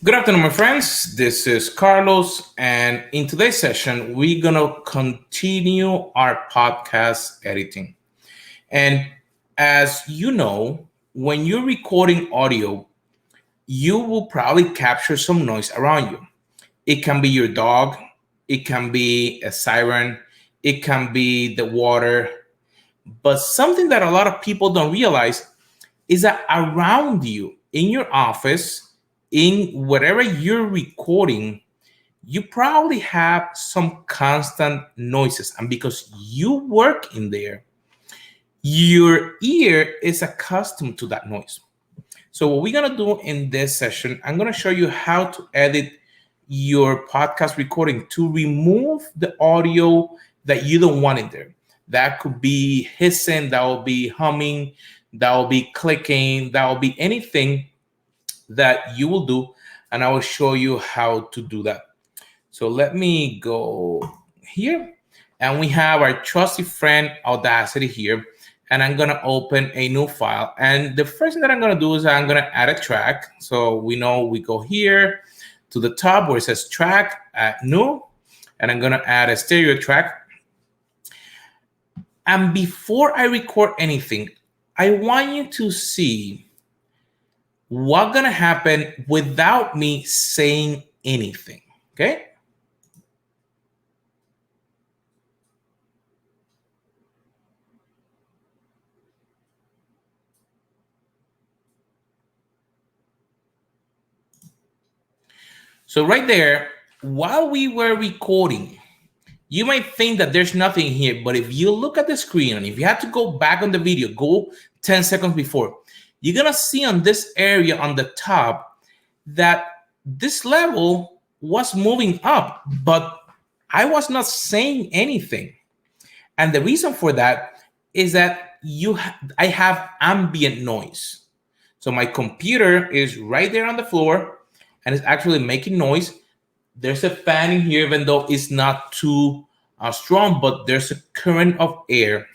Good afternoon, my friends. This is Carlos, and in today's session, we're gonna continue our podcast editing. And as you know, when you're recording audio, you will probably capture some noise around you. It can be your dog, it can be a siren, it can be the water. But something that a lot of people don't realize is that around you, in your office, in whatever you're recording, you probably have some constant noises. And because you work in there, your ear is accustomed to that noise. So, what we're going to do in this session, I'm going to show you how to edit your podcast recording to remove the audio that you don't want in there. That could be hissing, that will be humming, that will be clicking, that will be anything that you will do. And I will show you how to do that. So let me go here. And we have our trusty friend Audacity here. And I'm going to open a new file. And the first thing that I'm going to do is I'm going to add a track. So we know we go here to the top where it says track, add new. And I'm going to add a stereo track. And before I record anything, I want you to see what's going to happen without me saying anything. Okay? So right there, while we were recording, you might think that there's nothing here, but if you look at the screen and if you have to go back on the video, go 10 seconds before, you're going to see on this area on the top that this level was moving up, but I was not saying anything. And the reason for that is that I have ambient noise. So my computer is right there on the floor and it's actually making noise. There's a fan in here, even though it's not too strong, but there's a current of air.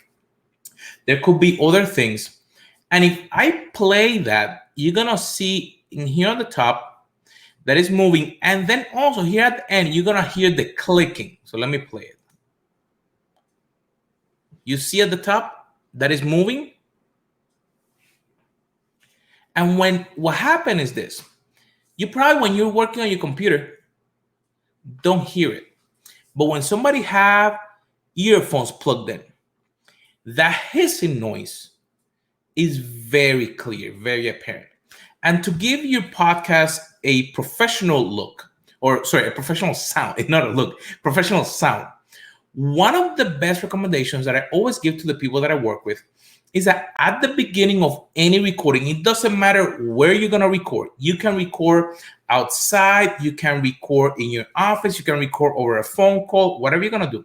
There could be other things. And if I play that, you're going to see in here on the top that is moving. And then also here at the end, you're going to hear the clicking. So let me play it. You see at the top that is moving. And what happened is this. You probably, when you're working on your computer, don't hear it. But when somebody have earphones plugged in, that hissing noise is very clear, very apparent. And to give your podcast a professional look, or sorry, a professional sound, it's not a look, professional sound. One of the best recommendations that I always give to the people that I work with is that at the beginning of any recording, it doesn't matter where you're going to record. You can record outside, you can record in your office, you can record over a phone call, whatever you're going to do.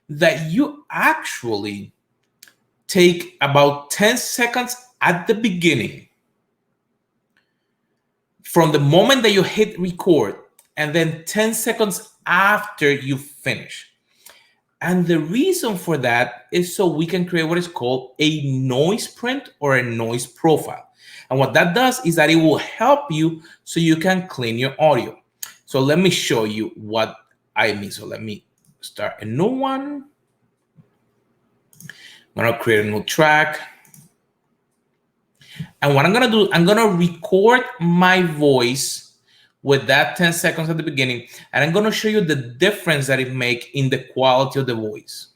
That you actually take about 10 seconds at the beginning from the moment that you hit record and then 10 seconds after you finish. And the reason for that is so we can create what is called a noise print or a noise profile. And what that does is that it will help you so you can clean your audio. So let me show you what I mean. So let me start a new one. I'm going to create a new track. And what I'm going to do, I'm going to record my voice with that 10 seconds at the beginning. And I'm going to show you the difference that it makes in the quality of the voice.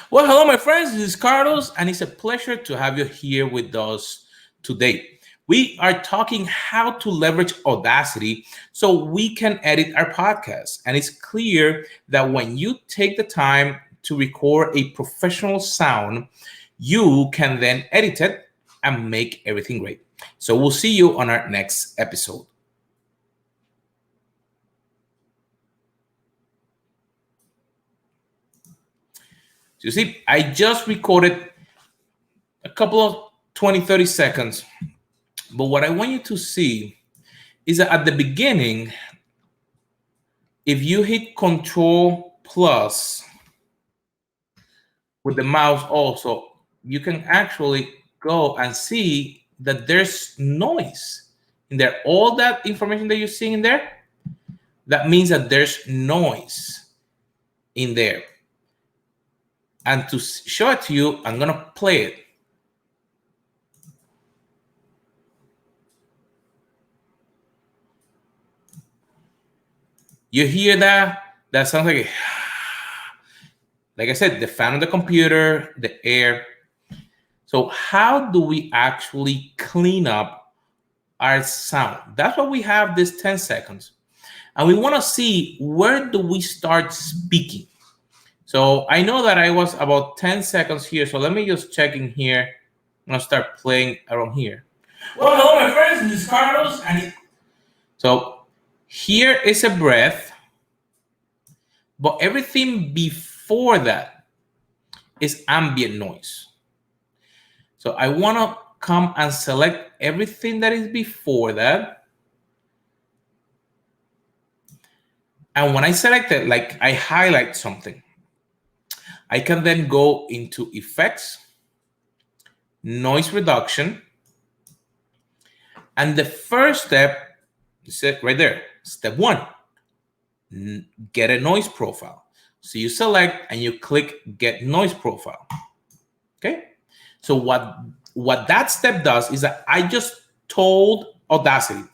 Well, hello, my friends. This is Carlos, and it's a pleasure to have you here with us today. We are talking how to leverage Audacity so we can edit our podcast. And it's clear that when you take the time to record a professional sound, you can then edit it and make everything great. So we'll see you on our next episode. So you see, I just recorded a couple of 20, 30 seconds. But what I want you to see is that at the beginning, if you hit Control plus, with the mouse also, you can actually go and see that there's noise in there. All that information that you're seeing in there, that means that there's noise in there. And to show it to you, I'm going to play it. You hear that? That sounds like I said, the fan of the computer, the air. So how do we actually clean up our sound? That's why we have this 10 seconds. And we want to see, where do we start speaking? So I know that I was about 10 seconds here. So let me just check in here. I'm going to start playing around here. Well, hello, my friends. This is Carlos. So here is a breath. But everything before that is ambient noise. So I want to come and select everything that is before that. And when I select it, like I highlight something, I can then go into effects, noise reduction. And the first step is it right there. Step 1, get a noise profile. So you select and you click get noise profile. Okay. So what that step does is that I just told Audacity,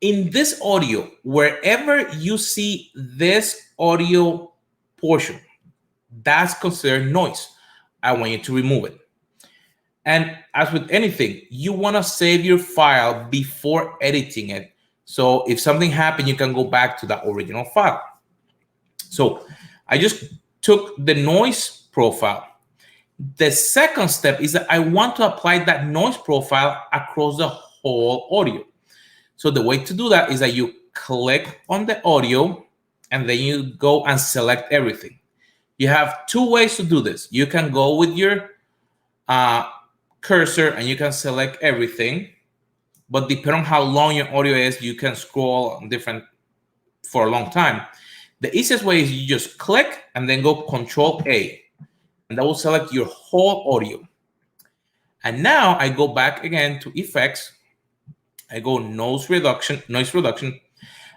in this audio, wherever you see this audio portion, that's considered noise. I want you to remove it. And as with anything, you want to save your file before editing it. So if something happened, you can go back to the original file. So I just took the noise profile. The second step is that I want to apply that noise profile across the whole audio. So the way to do that is that you click on the audio and then you go and select everything. You have 2 ways to do this. You can go with your cursor and you can select everything, but depending on how long your audio is, you can scroll different for a long time. The easiest way is you just click and then go Control A, and that will select your whole audio. And now I go back again to effects. I go noise reduction,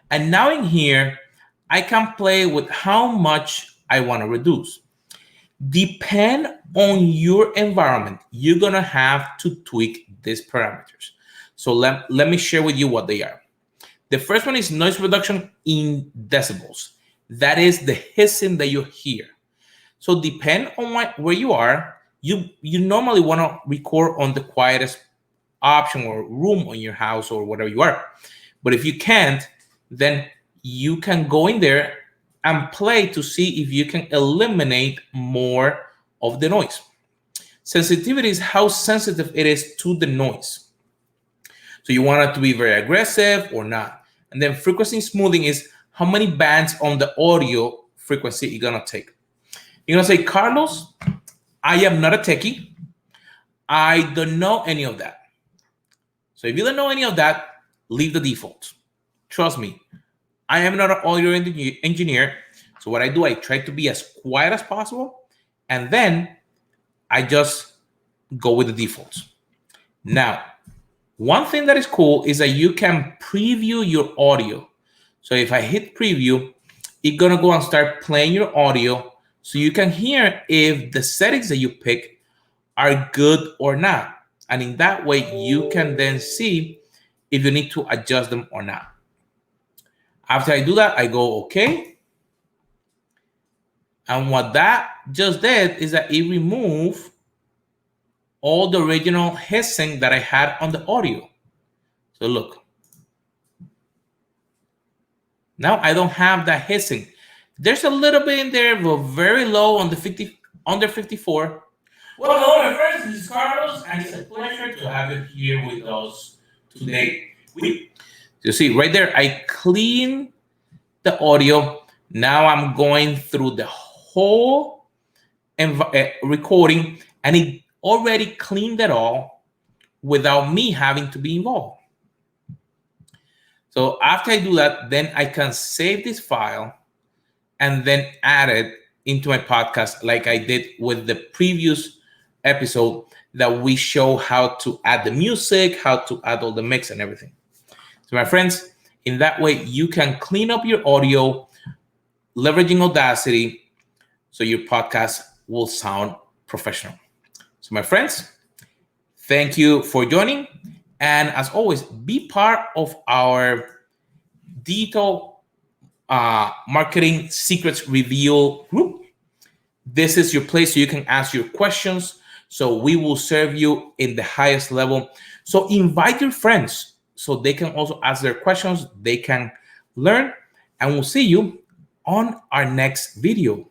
and now in here I can play with how much I want to reduce. Depend on your environment, you're gonna have to tweak these parameters. So let me share with you what they are. The first one is noise reduction in decibels. That is the hissing that you hear. So depend on where you are, you normally want to record on the quietest option or room on your house or whatever you are. But if you can't, then you can go in there and play to see if you can eliminate more of the noise. Sensitivity is how sensitive it is to the noise. So you want it to be very aggressive or not. And then frequency smoothing is how many bands on the audio frequency you're gonna take. You're gonna say, Carlos, I am not a techie. I don't know any of that. So if you don't know any of that, leave the default. Trust me, I am not an audio engineer. So what I do, I try to be as quiet as possible, and then I just go with the defaults. Now, one thing that is cool is that you can preview your audio. So if I hit preview, it's gonna go and start playing your audio so you can hear if the settings that you pick are good or not. And in that way, you can then see if you need to adjust them or not. After I do that, I go okay. And what that just did is that it removed all the original hissing that I had on the audio. So look. Now I don't have that hissing. There's a little bit in there, but very low on the 50, under 54. Well, hello, my friends. This is Carlos, and it's a pleasure to have you here with us today. You see right there, I clean the audio. Now I'm going through the whole recording, and it already cleaned it all without me having to be involved. So after I do that, then I can save this file and then add it into my podcast like I did with the previous episode that we show how to add the music, how to add all the mix and everything. So my friends, in that way, you can clean up your audio, leveraging Audacity, so your podcast will sound professional. So my friends, thank you for joining. And as always, be part of our digital marketing secrets reveal group. This is your place so you can ask your questions. So we will serve you in the highest level. So invite your friends so they can also ask their questions. They can learn, and we'll see you on our next video.